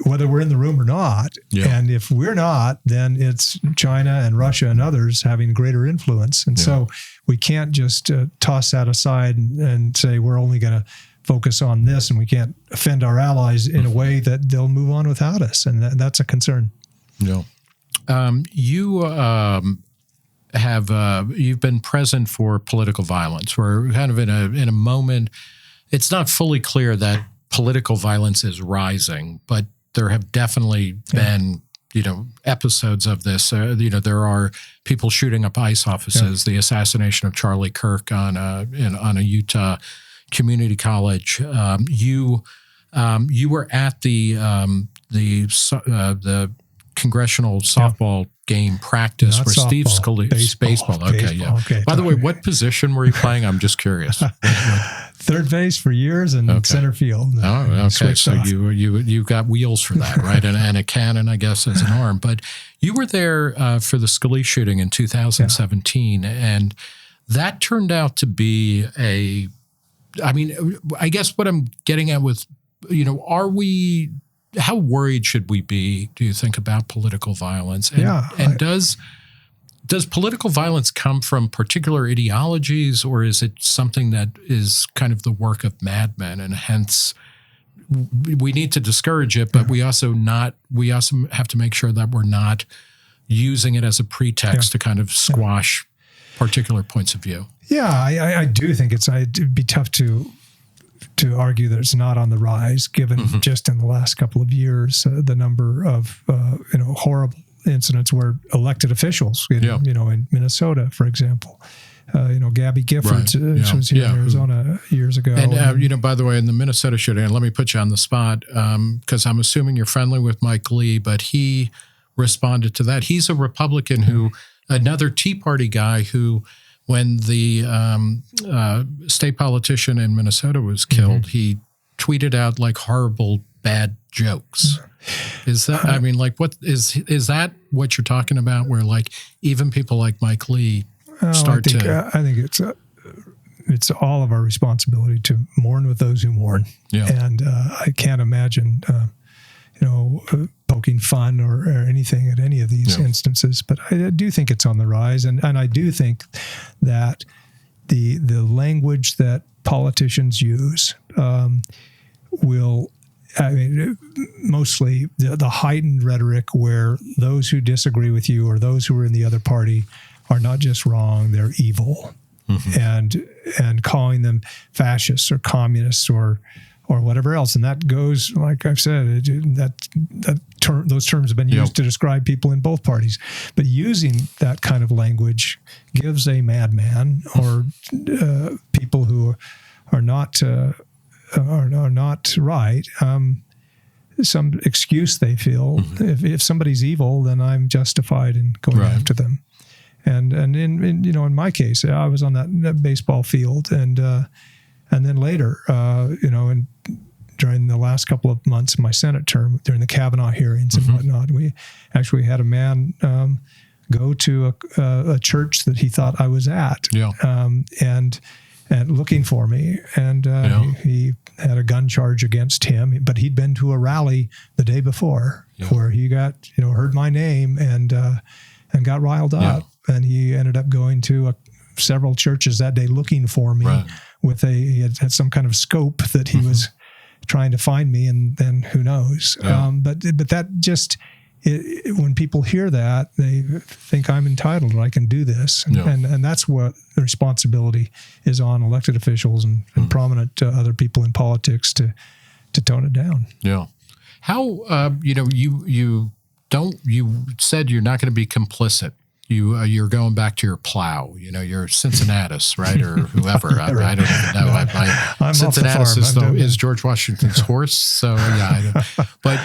whether we're in the room or not. And if we're not, then it's China and Russia and others having greater influence. And so we can't just toss that aside and say we're only going to focus on this and we can't offend our allies in a way that they'll move on without us. And that's a concern. You've been present for political violence. We're kind of in a moment. It's not fully clear that political violence is rising, but there have definitely been, episodes of this. There are people shooting up ICE offices. The assassination of Charlie Kirk on a Utah community college. You You were at the congressional softball game practice Not where softball, Steve Scalise, baseball. Okay, yeah. Okay. By the way, what position were you playing? I'm just curious. Third base for years and center field. Oh, okay. So you got wheels for that, right? And a cannon, I guess, as an arm. But you were there for the Scalise shooting in 2017, and that turned out to be I guess what I'm getting at with, how worried should we be, do you think, about political violence? And does political violence come from particular ideologies, or is it something that is kind of the work of madmen, and hence we need to discourage it, but we also have to make sure that we're not using it as a pretext to kind of squash particular points of view? Yeah, I do think it'd be tough to argue that it's not on the rise, given just in the last couple of years the number of horrible incidents where elected officials, in Minnesota, for example, Gabby Giffords was here in Arizona years ago. And by the way, in the Minnesota shooting, and let me put you on the spot because I'm assuming you're friendly with Mike Lee, but he responded to that. He's a Republican another Tea Party guy who, when the state politician in Minnesota was killed, he tweeted out like horrible, bad jokes. Is that, what is that what you're talking about, where like even people like Mike Lee I think it's all of our responsibility to mourn with those who mourn. Yeah. And I can't imagine, poking fun or anything at any of these instances, but I do think it's on the rise. And I do think that the language that politicians use will, mostly the heightened rhetoric where those who disagree with you or those who are in the other party are not just wrong, they're evil. And calling them fascists or communists or whatever else. And that goes, like I've said, those terms have been used to describe people in both parties. But using that kind of language gives a madman or people who are not right some excuse they feel. If somebody's evil, then I'm justified in going after them. And in my case, I was on that baseball field, and then later, during the last couple of months of my Senate term, during the Kavanaugh hearings and whatnot, we actually had a man go to a church that he thought I was at, and looking for me, and he had a gun charge against him, but he'd been to a rally the day before where he got heard my name and got riled up. And he ended up going to several churches that day looking for me he had some kind of scope that he was trying to find me, and then who knows. But that just, when people hear that, they think I'm entitled and I can do this. And that's what the responsibility is on elected officials and prominent other people in politics to tone it down. Yeah. How, you said you're not going to be complicit. You're going back to your plow. You're Cincinnatus, right, or whoever. I don't even know. I'm Cincinnatus is George Washington's horse. So but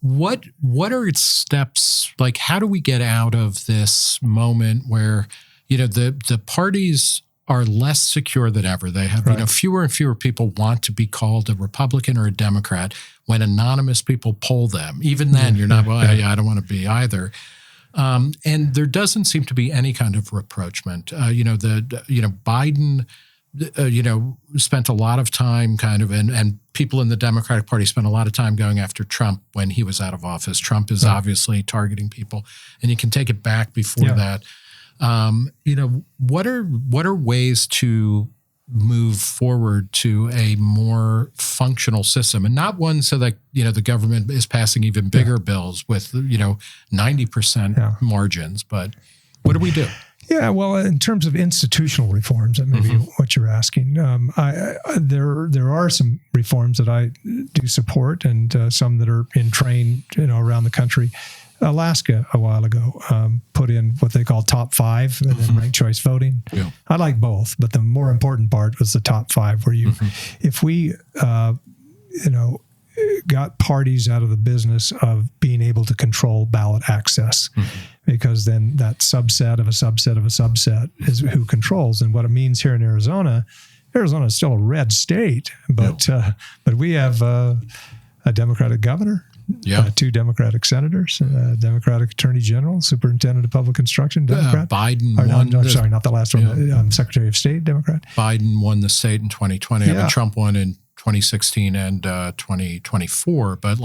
what are its steps? Like, how do we get out of this moment where the parties are less secure than ever? They have fewer and fewer people want to be called a Republican or a Democrat. When anonymous people poll them, even then you're not. I don't want to be either. And there doesn't seem to be any kind of rapprochement. Biden, spent a lot of time and people in the Democratic Party spent a lot of time going after Trump when he was out of office. Trump is obviously targeting people, and you can take it back before that. What are ways to move forward to a more functional system, and not one so that the government is passing even bigger bills with 90% margins, but what do we do? Yeah, well, in terms of institutional reforms, that may be what you're asking. There are some reforms that I do support, and some that are in train around the country. Alaska a while ago put in what they call top 5 and then ranked choice voting. I like both, but the more important part was the top 5, where if we got parties out of the business of being able to control ballot access, because then that subset of a subset of a subset is who controls. And what it means here in Arizona is still a red state, but we have a Democratic governor, two Democratic senators, Democratic Attorney General, Superintendent of Public Instruction, Democrat. Biden won. Sorry, not the last one. Secretary of State, Democrat. Biden won the state in 2020. I mean, Trump won in 2016 and 2024. But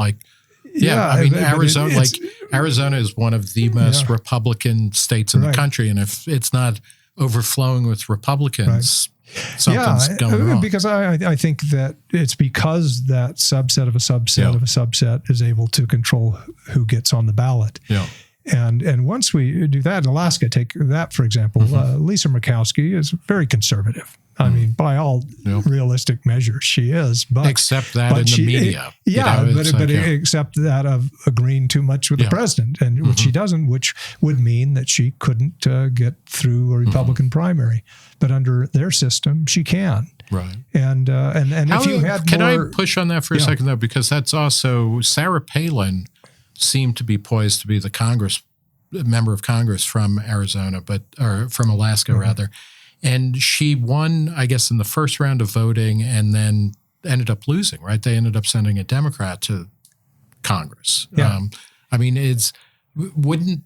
Arizona is one of the most Republican states in the country, and if it's not overflowing with Republicans, something's going wrong. Because I think that it's because that subset of a subset of a subset is able to control who gets on the ballot. Yeah. And once we do that, Alaska, take that for example, Lisa Murkowski is very conservative. I mean, by all realistic measures, she is. But except that in the media. Except that of agreeing too much with the president, and which she doesn't, which would mean that she couldn't get through a Republican primary. But under their system, she can. Right. And if you had can I push on that for a second, though? Because that's also, Sarah Palin seemed to be poised to be the member of Congress from Arizona, or from Alaska, rather. And she won, I guess, in the first round of voting and then ended up losing, right? They ended up sending a Democrat to Congress. Yeah. I mean, won't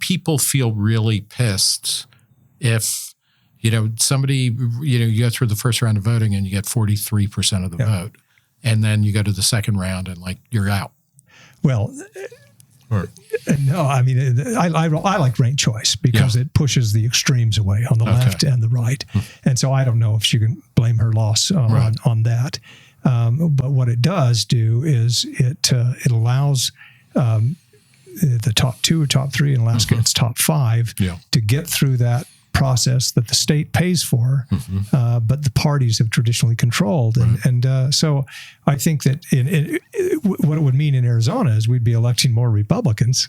people feel really pissed if, somebody, you go through the first round of voting and you get 43% of the vote, and then you go to the second round and you're out? Well, no, I mean, I like ranked choice because it pushes the extremes away on the left and the right. And so I don't know if she can blame her loss on that. But what it does do is it allows the top 2 or top 3 in Alaska, it's top 5, to get through that process that the state pays for, but the parties have traditionally controlled. And so I think that what it would mean in Arizona is we'd be electing more Republicans,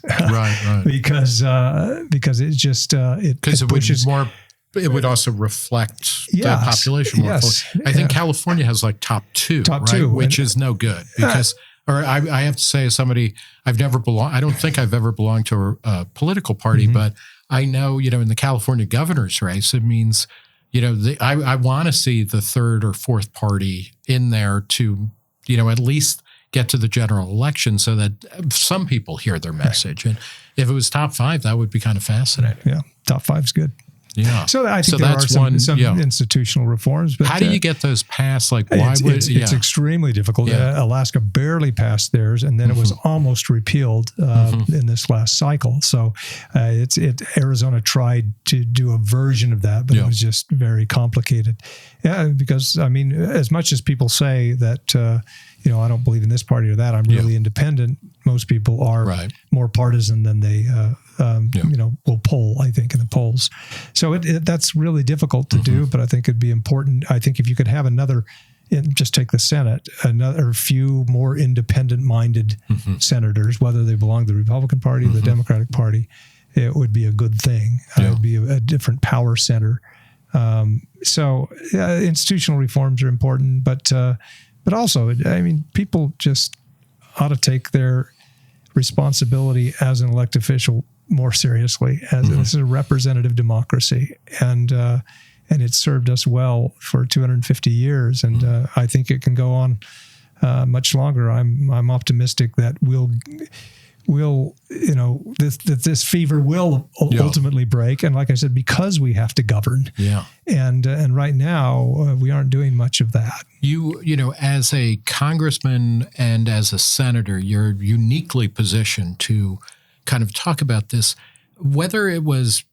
because it's just it pushes more. It would also reflect the population more fully. I think California has top 2, which is no good because. Or I have to say, as somebody, I don't think I've ever belonged to a political party, but I know, in the California governor's race, it means, I want to see the third or fourth party in there to, at least get to the general election so that some people hear their message. And if it was top 5, that would be kind of fascinating. Yeah, top 5 is good. Yeah. So I think there are some institutional reforms. But how do you get those passed? It's extremely difficult. Alaska barely passed theirs, and then it was almost repealed in this last cycle. So Arizona tried to do a version of that, but it was just very complicated. Yeah, because, I mean, as much as people say that, I don't believe in this party or that, I'm really independent, most people are more partisan than they will poll, I think, in the polls. So that's really difficult to do, but I think it'd be important. I think if you could have just take the Senate, another few more independent-minded senators, whether they belong to the Republican Party or the Democratic Party, it would be a good thing. It would be a different power center. So institutional reforms are important, but also, I mean, people just ought to take their responsibility as an elected official more seriously. As this is a representative democracy, and it's served us well for 250 years, and I think it can go on much longer. I'm optimistic that this fever will ultimately break, and like I said, because we have to govern. And right now we aren't doing much of that. As a congressman and as a senator, you're uniquely positioned to kind of talk about this, whether it was,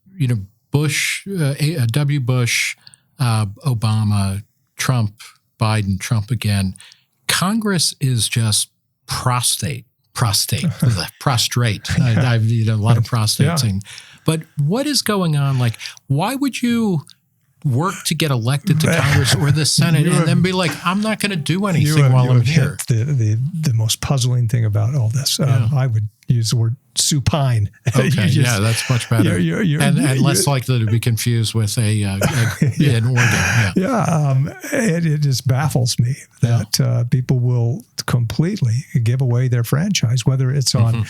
Bush, W. Bush, Obama, Trump, Biden, Trump again. Congress is just prostrate. I've a lot of prostrating. But what is going on? Why would you work to get elected to Congress or the Senate and then be like, I'm not going to do anything while I'm here. The most puzzling thing about all this, I would use the word supine. Okay, that's much better. And less likely to be confused with an organ. It just baffles me that people will completely give away their franchise, whether it's on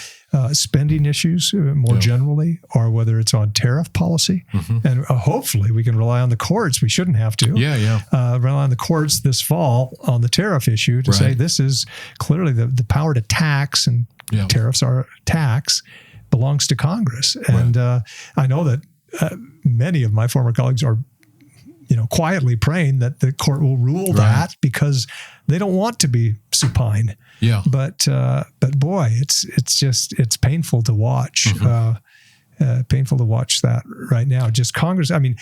spending issues more generally, or whether it's on tariff policy. And hopefully we can rely on the courts. We shouldn't have to. Rely on the courts this fall on the tariff issue to say this is clearly the power to tax, and tariffs are tax, belongs to Congress. And I know that many of my former colleagues are quietly praying that the court will rule that, because they don't want to be supine. But boy, it's painful to watch. Painful to watch that right now. Just Congress. I mean,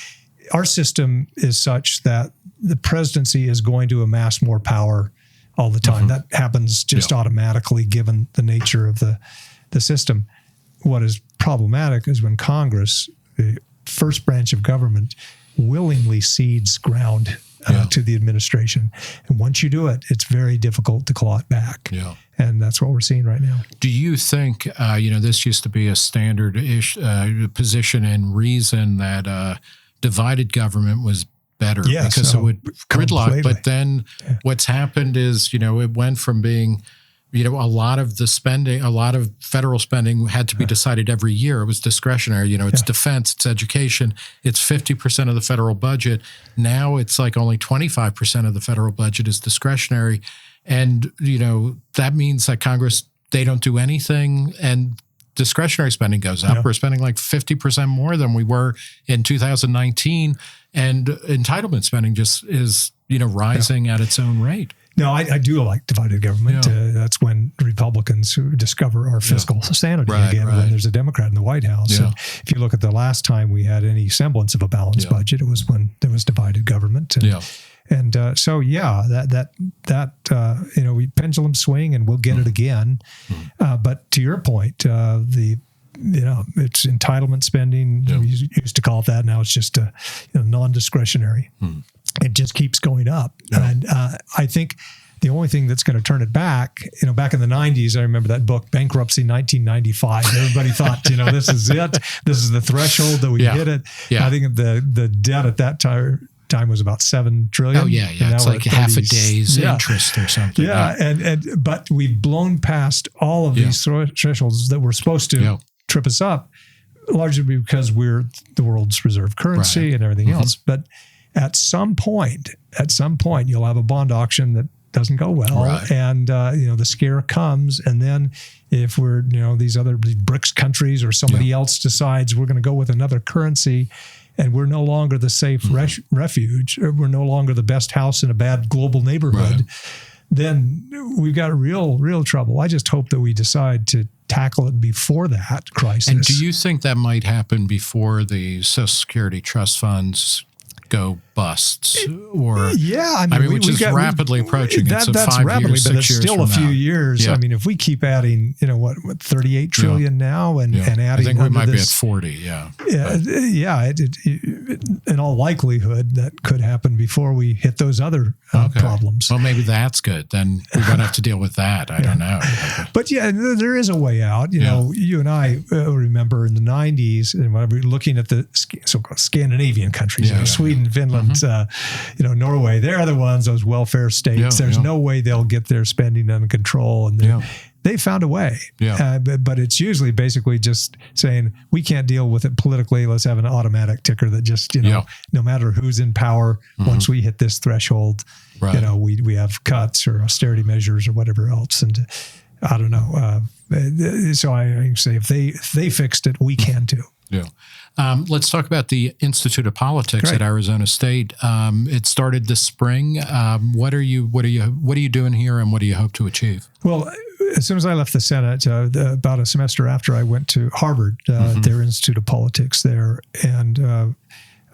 our system is such that the presidency is going to amass more power all the time. That happens just automatically, given the nature of the system. What is problematic is when Congress, the first branch of government, willingly cedes ground to the administration. And once you do it, it's very difficult to claw it back. And that's what we're seeing right now. Do you think, this used to be a standard-ish position and reason that divided government was better because it would gridlock. Completely. But then what's happened is, it went from being, a lot of the spending, a lot of federal spending had to be decided every year. It was discretionary. It's defense, it's education, it's 50% of the federal budget. Now it's like only 25% of the federal budget is discretionary. And, that means that Congress, they don't do anything, and discretionary spending goes up. We're spending like 50% more than we were in 2019. And entitlement spending just is, rising at its own rate. No, I do like divided government. That's when Republicans who discover our fiscal sanity again when there's a Democrat in the White House. And if you look at the last time we had any semblance of a balanced budget, it was when there was divided government. And we pendulum swing, and we'll get it again. But to your point, it's entitlement spending. We used to call it that. Now it's just non-discretionary. It just keeps going up. And I think the only thing that's going to turn it back, back in the 90s, I remember that book, Bankruptcy 1995. Everybody thought, this is it. This is the threshold that we hit it. I think the debt at that time was about $7 trillion. It's like half a day's interest or something. But we've blown past all of these thresholds that were supposed to trip us up, largely because we're the world's reserve currency and everything else. But at some point, you'll have a bond auction that doesn't go well, and the scare comes, and then if we're these BRICS countries or somebody else decides we're going to go with another currency, and we're no longer the safe refuge, or we're no longer the best house in a bad global neighborhood, then we've got real trouble. I just hope that we decide to tackle it before that crisis. And do you think that might happen before the Social Security trust funds go busts? Or which is rapidly approaching. It's that's 5 rapidly, years, but 6 it's years still a few now. years. I mean, if we keep adding, what 38 trillion now, and adding, I think we might be at 40. In all likelihood, that could happen before we hit those other problems. Well, maybe that's good. Then we won't have to deal with that. I don't know. But there is a way out. You and I remember in the 90s, and when we were looking at the so-called Scandinavian countries, Sweden, Finland, Norway, they're the ones, those welfare states. There's no way they'll get their spending under control. And they found a way. But it's usually basically just saying, we can't deal with it politically. Let's have an automatic ticker that just, no matter who's in power, once we hit this threshold, we have cuts or austerity measures or whatever else. And I don't know. So I say if they fixed it, we can too. Let's talk about the Institute of Politics at Arizona State. It started this spring. What are you doing here, and what do you hope to achieve? Well, as soon as I left the Senate, about a semester after, I went to Harvard, their Institute of Politics there, and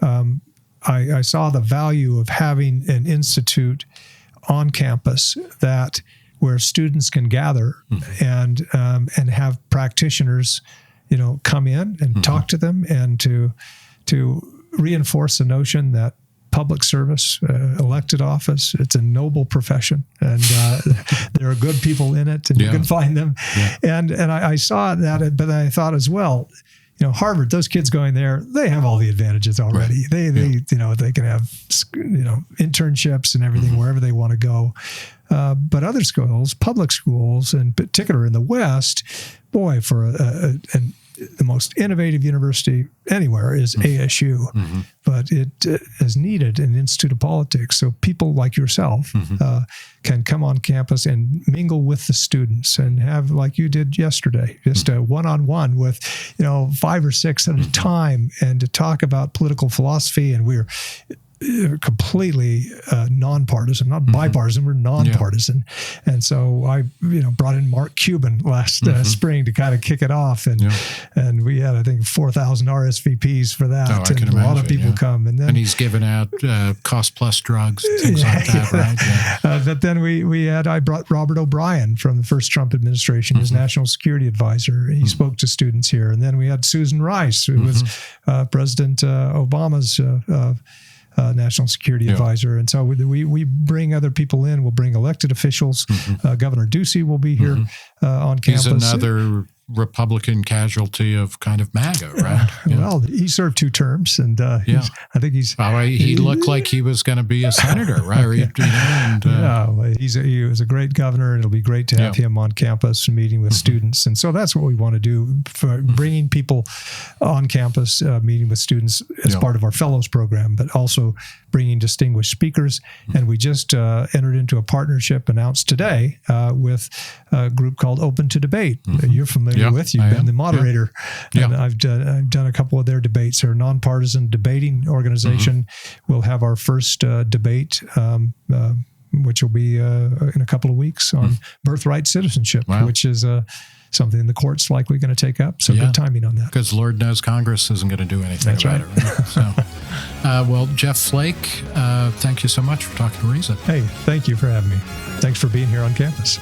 I saw the value of having an institute on campus where students can gather and have practitioners come in and talk to them, and to reinforce the notion that public service, elected office. It's a noble profession, and there are good people in it, and you can find them. Yeah. And I saw that, but I thought as well, Harvard, those kids going there, they have all the advantages already. Right. They can have, internships and everything wherever they want to go. But other schools, public schools, in particular in the West, boy, for the most innovative university anywhere is ASU, but it is needed an Institute of Politics. So people like yourself can come on campus and mingle with the students and have, like you did yesterday, just a one-on-one with, 5 or 6 at a time, and to talk about political philosophy. And we're completely nonpartisan, not bipartisan, we're nonpartisan. Yeah. And so I, brought in Mark Cuban last spring to kind of kick it off. And we had, I think, 4,000 RSVPs for that. Oh, and a lot of people come. And he's given out cost plus drugs, things like that, right? Yeah. But then I brought Robert O'Brien from the first Trump administration, his national security advisor. He spoke to students here. And then we had Susan Rice, who was President Obama's national security advisor. And so we bring other people in. We'll bring elected officials. Governor Ducey will be here on campus. He's another Republican casualty of kind of MAGA, right? Well, he served 2 terms, and I think he looked like he was going to be a senator, right? He was a great governor, and it'll be great to have him on campus and meeting with students. And so that's what we want to do, for bringing people on campus, meeting with students as part of our fellows program, but also bringing distinguished speakers. And we just entered into a partnership announced today with a group called Open to Debate. You're familiar with. You've been the moderator. And I've done a couple of their debates. They're a nonpartisan debating organization. We'll have our first debate, which will be in a couple of weeks, on birthright citizenship, which is something the court's likely going to take up. So good timing on that. Because Lord knows Congress isn't going to do anything about it. Right? So, well, Jeff Flake, thank you so much for talking to Reason. Hey, thank you for having me. Thanks for being here on campus.